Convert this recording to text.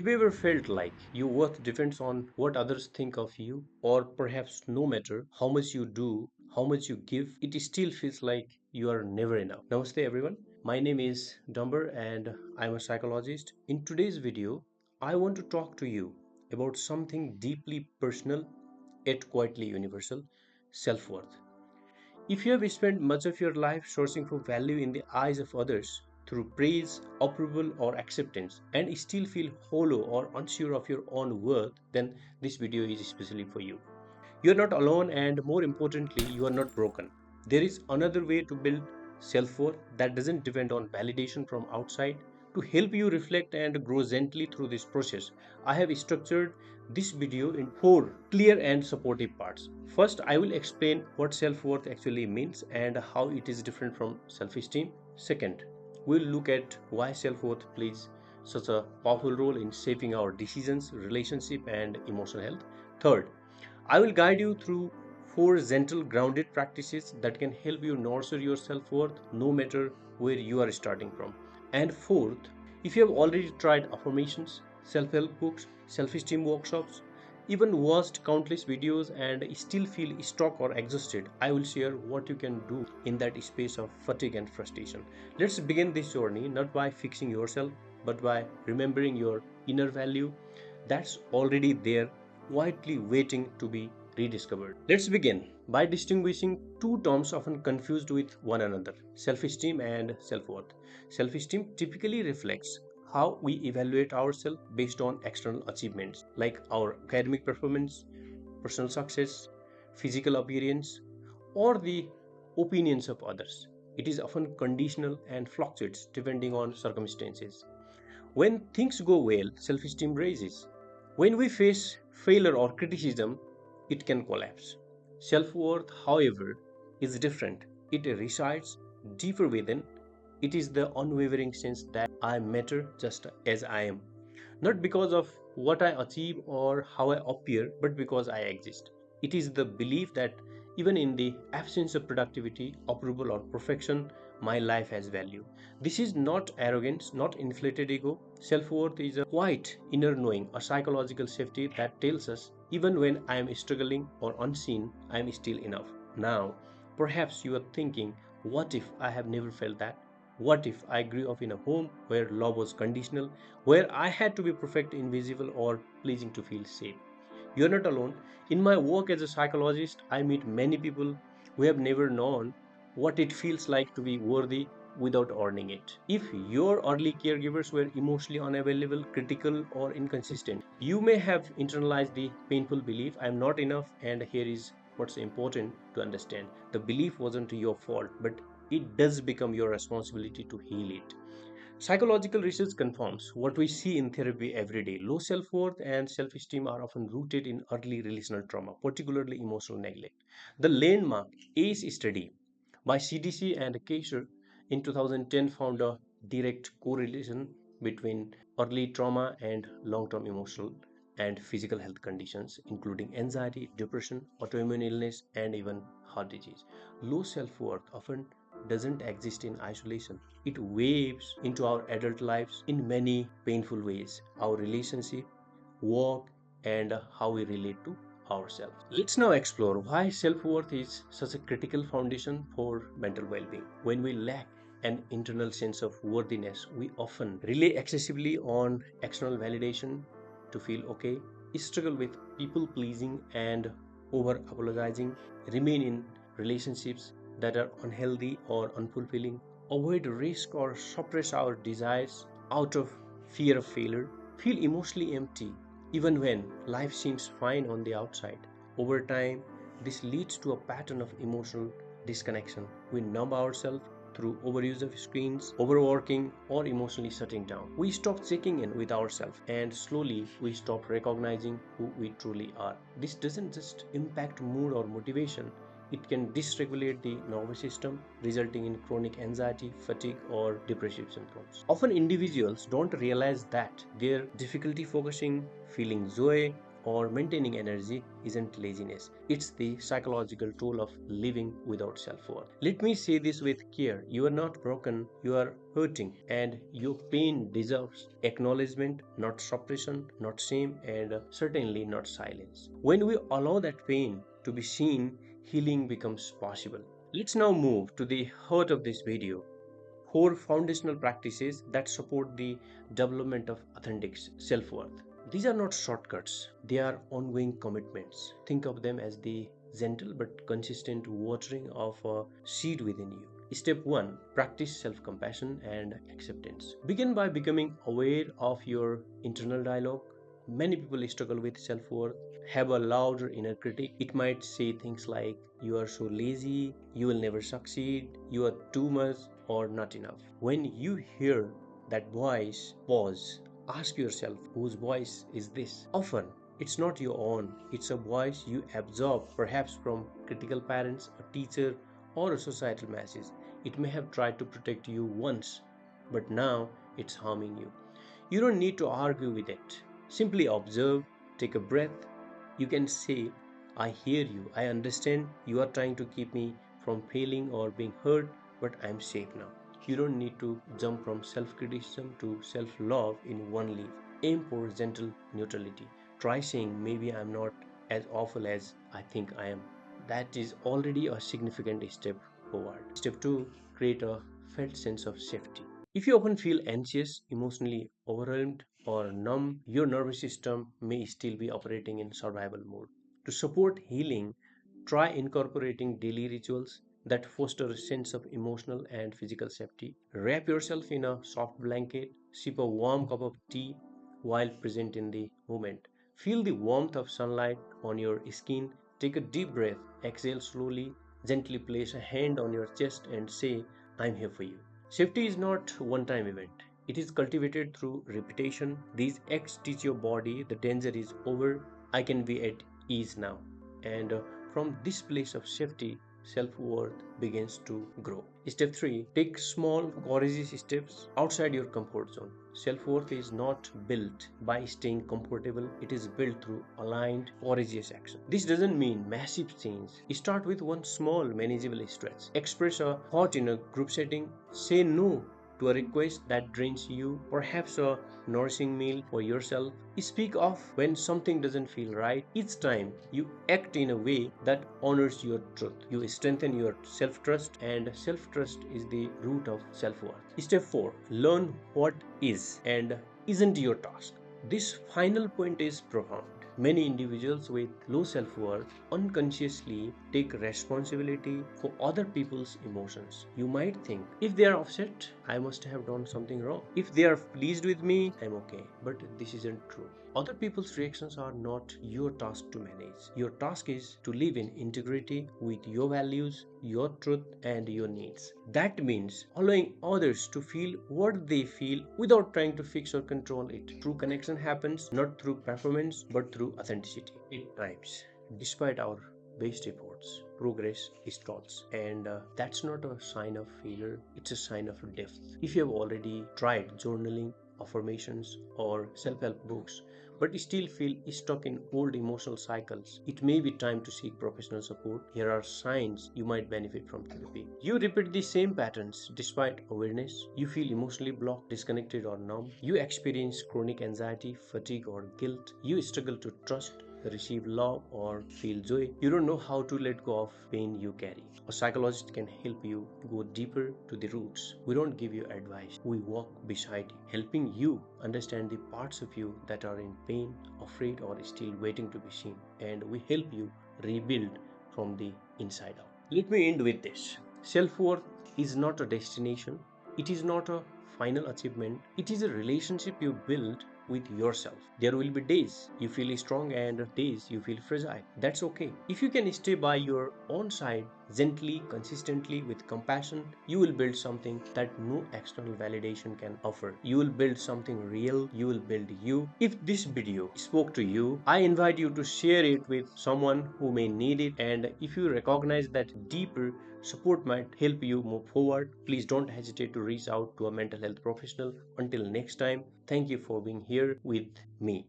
Have you ever felt like your worth depends on what others think of you? Or perhaps no matter how much you do, how much you give, it still feels like you are never enough. Namaste everyone. My name is Dumber and I'm a psychologist. In today's video, I want to talk to you about something deeply personal yet quietly universal: self worth. If you have spent much of your life searching for value in the eyes of others through praise, approval, or acceptance, and still feel hollow or unsure of your own worth, then this video is especially for you. You are not alone, and more importantly, you are not broken. There is another way to build self worth that doesn't depend on validation from outside. To help you reflect and grow gently through this process, I have structured this video in four clear and supportive parts. First, I will explain what self worth actually means and how it is different from self esteem. Second, we'll look at why self worth plays such a powerful role in shaping our decisions, relationship, and emotional health. Third, I will guide you through four gentle, grounded practices that can help you nurture your self worth no matter where you are starting from. And fourth, if you have already tried affirmations, self help books, self esteem workshops, even watched countless videos and still feel stuck or exhausted, I will share what you can do in that space of fatigue and frustration. Let's begin this journey not by fixing yourself, but by remembering your inner value that's already there, quietly waiting to be rediscovered. Let's begin by distinguishing two terms often confused with one another: self esteem and self worth. Self esteem typically reflects how we evaluate ourselves based on external achievements like our academic performance, personal success, physical appearance, or the opinions of others. It is often conditional and fluctuates depending on circumstances. When things go well, self esteem rises. When we face failure or criticism, it can collapse. Self worth, however, is different. It resides deeper within. It is the unwavering sense that I matter just as I am, not because of what I achieve or how I appear, but because I exist. It is the belief that even in the absence of productivity, approval, or perfection, my life has value. This is not arrogance, not inflated ego. Self worth is a quiet inner knowing, a psychological safety that tells us even when I am struggling or unseen, I am still enough. Now, perhaps you are thinking, what if I have never felt that? What if I grew up in a home where love was conditional, where I had to be perfect, invisible, or pleasing to feel safe? You're not alone. In my work as a psychologist, I meet many people who have never known what it feels like to be worthy without earning it. If your early caregivers were emotionally unavailable, critical, or inconsistent, you may have internalized the painful belief, I am not enough, and here is what's important to understand. The belief wasn't your fault, but it does become your responsibility to heal it. Psychological research confirms what we see in therapy every day. Low self worth and self esteem are often rooted in early relational trauma, particularly emotional neglect. The landmark ACE study by CDC and Kaiser in 2010 found a direct correlation between early trauma and long term emotional and physical health conditions, including anxiety, depression, autoimmune illness, and even heart disease. Low self worth often doesn't exist in isolation. It waves into our adult lives in many painful ways: our relationship, work, and how we relate to ourselves. Let's now explore why self worth is such a critical foundation for mental well being. When we lack an internal sense of worthiness, we often rely excessively on external validation to feel okay, struggle with people pleasing and over apologizing, remain in relationships that are unhealthy or unfulfilling, avoid risk or suppress our desires out of fear of failure, feel emotionally empty even when life seems fine on the outside. Over time, this leads to a pattern of emotional disconnection. We numb ourselves through overuse of screens, overworking, or emotionally shutting down. We stop checking in with ourselves and slowly we stop recognizing who we truly are. This doesn't just impact mood or motivation, it can dysregulate the nervous system, resulting in chronic anxiety, fatigue, or depressive symptoms. Often, individuals don't realize that their difficulty focusing, feeling joy, or maintaining energy isn't laziness. It's the psychological toll of living without self-worth. Let me say this with care. You are not broken, you are hurting, and your pain deserves acknowledgement, not suppression, not shame, and certainly not silence. When we allow that pain to be seen, healing becomes possible. Let's now move to the heart of this video: four foundational practices that support the development of authentic self worth. These are not shortcuts, they are ongoing commitments. Think of them as the gentle but consistent watering of a seed within you. Step 1: practice self compassion and acceptance. Begin by becoming aware of your internal dialogue. Many people struggle with self worth, have a louder inner critic. It might say things like, "You are so lazy, you will never succeed, you are too much or not enough." When you hear that voice, pause. Ask yourself, whose voice is this? Often, it's not your own, it's a voice you absorb, perhaps from critical parents, a teacher, or a societal message. It may have tried to protect you once, but now it's harming you. You don't need to argue with it. Simply observe, take a breath. You can say, "I hear you. I understand you are trying to keep me from failing or being hurt, but I'm safe now." You don't need to jump from self criticism to self love in one leap. Aim for gentle neutrality. Try saying, "Maybe I'm not as awful as I think I am." That is already a significant step forward. Step 2: create a felt sense of safety. If you often feel anxious, emotionally overwhelmed, or numb, your nervous system may still be operating in survival mode. To support healing, try incorporating daily rituals that foster a sense of emotional and physical safety. Wrap yourself in a soft blanket, sip a warm cup of tea while present in the moment. Feel the warmth of sunlight on your skin. Take a deep breath, exhale slowly, gently place a hand on your chest and say, "I'm here for you." Safety is not a one time event. It is cultivated through repetition. These acts teach your body the danger is over. I can be at ease now. And from this place of safety, self worth begins to grow. Step 3: take small, courageous steps outside your comfort zone. Self worth is not built by staying comfortable, it is built through aligned, courageous action. This doesn't mean massive change. Start with one small, manageable stretch. Express a thought in a group setting. Say no to a request that drains you, perhaps a nourishing meal for yourself. Speak off when something doesn't feel right. Each time you act in a way that honors your truth, you strengthen your self trust, and self trust is the root of self worth. Step 4: learn what is and isn't your task. This final point is profound. Many individuals with low self worth unconsciously take responsibility for other people's emotions. You might think, if they are upset, I must have done something wrong. If they are pleased with me, I'm okay. But this isn't true. Other people's reactions are not your task to manage. Your task is to live in integrity with your values, your truth, and your needs. That means allowing others to feel what they feel without trying to fix or control it. True connection happens not through performance but through authenticity. At times, despite our best efforts, progress stalls, and that's not a sign of failure, it's a sign of depth. If you have already tried journaling, affirmations, or self help books, but still feel stuck in old emotional cycles, it may be time to seek professional support. Here are signs you might benefit from therapy. You repeat the same patterns despite awareness. You feel emotionally blocked, disconnected, or numb. You experience chronic anxiety, fatigue, or guilt. You struggle to trust, receive love, or feel joy. You don't know how to let go of pain you carry. A psychologist can help you go deeper to the roots. We don't give you advice, we walk beside you, helping you understand the parts of you that are in pain, afraid, or still waiting to be seen. And we help you rebuild from the inside out. Let me end with this: self worth is not a destination, it is not a final achievement, it is a relationship you build with yourself. There will be days you feel strong and days you feel fragile. That's okay. If you can stay by your own side gently, consistently, with compassion, you will build something that no external validation can offer. You will build something real, you will build you. If this video spoke to you, I invite you to share it with someone who may need it. And if you recognize that deeper support might help you move forward, please don't hesitate to reach out to a mental health professional. Until next time, thank you for being here with me.